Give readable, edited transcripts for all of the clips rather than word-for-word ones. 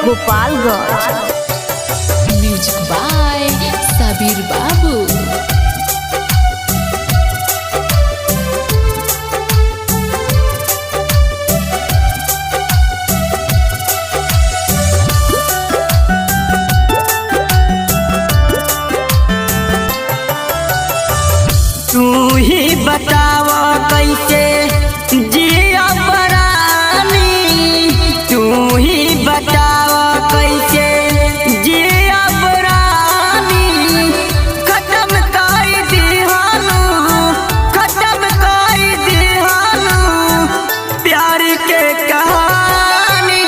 Gopalganj. Music by Sabir बाबू। तू ही बताव कैसे जिया बरानी, तू ही बताव कैसे जिया बरानी। खत्म कर दिहानू, खत्म कर दिहानू प्यार के कहानी।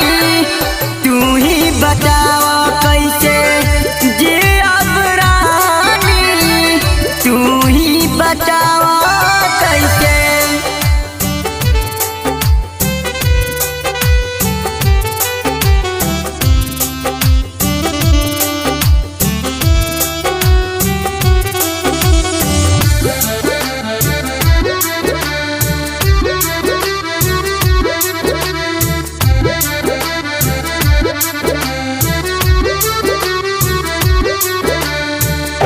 तू ही बताव कैसे जिया बरानी, तू ही बताओ कैसे।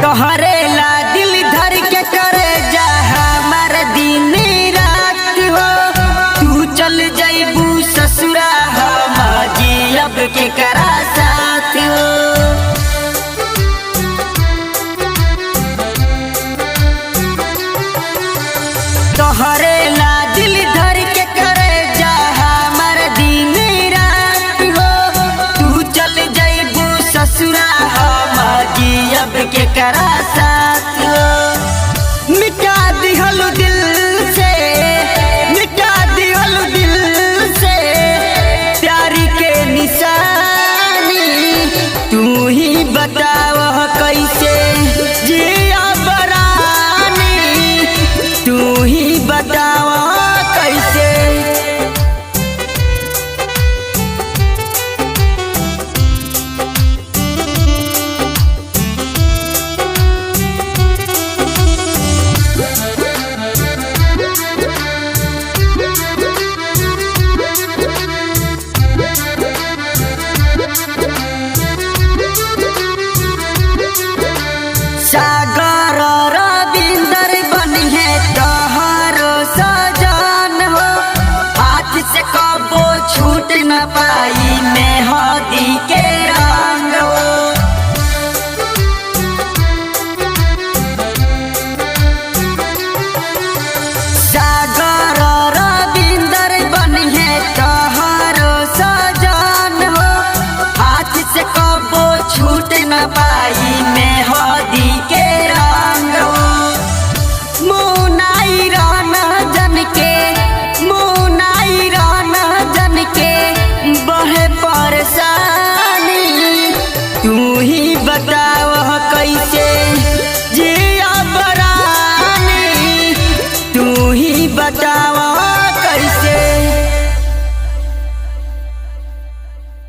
तोहरेला दिल धर के करे जा हमार दिन रात हो। तू चल जाइबू ससुरा हम जियब के करा